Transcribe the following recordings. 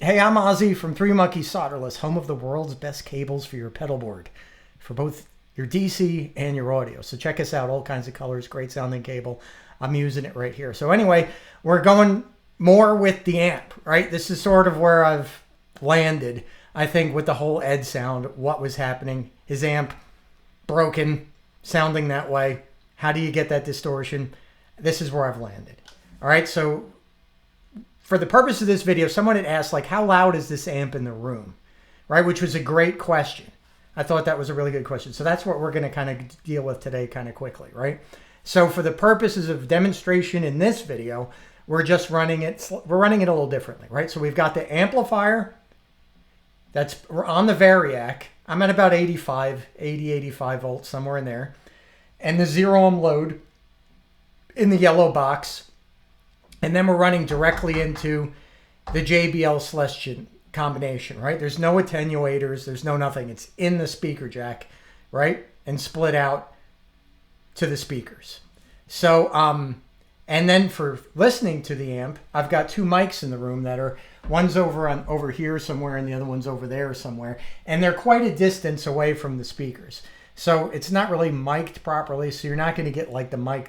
Hey, I'm Ozzy from Three Monkeys Solderless, home of the world's best cables for your pedal board, for both your DC and your audio. So check us out, all kinds of colors, great sounding cable. I'm using it right here. So anyway, we're going more with the amp, right? This is sort of where I've landed, I think, with the whole Ed sound, what was happening. His amp broken, sounding that way. How do you get that distortion? This is where I've landed. All right, so for the purpose of this video, someone had asked, like, how loud is this amp in the room, right? Which was a great question. I thought that was a really good question. So that's what we're going to kind of deal with today kind of quickly, right? So for the purposes of demonstration in this video, we're just running it, a little differently, right? So we've got the amplifier that's on the Variac. I'm at about 85 volts, somewhere in there. And the 0-ohm load in the yellow box. And then we're running directly into the JBL Celestion combination, right? There's no attenuators. There's no nothing. It's in the speaker jack, right? And split out to the speakers. So, and then for listening to the amp, I've got two mics in the room that are, one's over here somewhere and the other one's over there somewhere. And they're quite a distance away from the speakers. So it's not really mic'd properly. So you're not going to get like the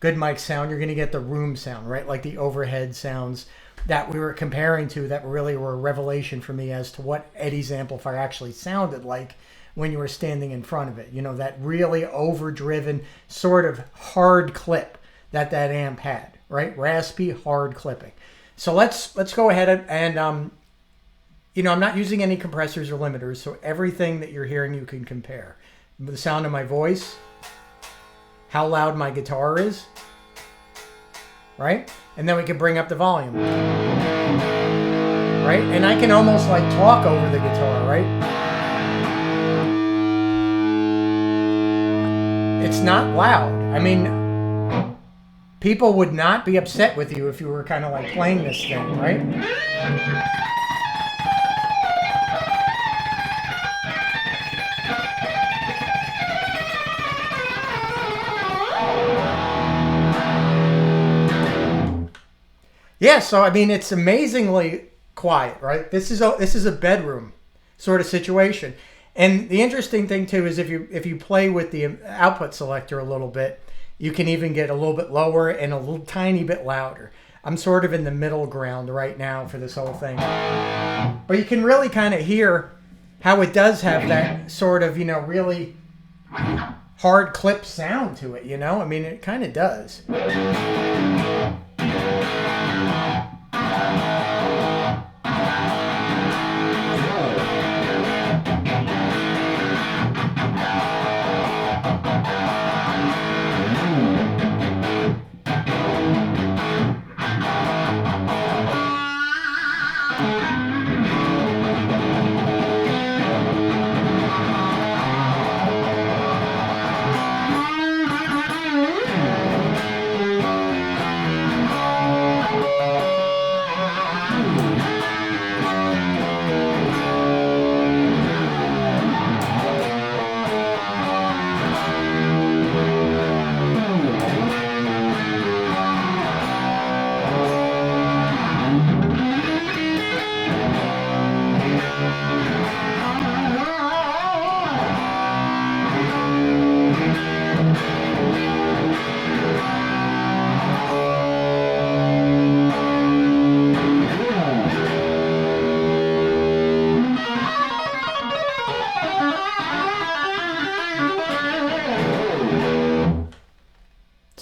good mic sound. You're going to get the room sound, right? Like the overhead sounds that we were comparing to that really were a revelation for me as to what Eddie's amplifier actually sounded like when you were standing in front of it. You know, that really overdriven sort of hard clip that amp had, right? Raspy, hard clipping. So let's go ahead and, you know, I'm not using any compressors or limiters, so everything that you're hearing you can compare. The sound of my voice, how loud my guitar is, right? And then we can bring up the volume, right? And I can almost like talk over the guitar, right? It's not loud. I mean, people would not be upset with you if you were kind of like playing this thing, right? Yeah, so I mean, it's amazingly quiet, right? This is a bedroom sort of situation. And the interesting thing too is if you play with the output selector a little bit, you can even get a little bit lower and a little tiny bit louder. I'm sort of in the middle ground right now for this whole thing. But you can really kind of hear how it does have that sort of, you know, really hard clip sound to it, you know? I mean, it kind of does.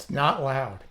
Not loud.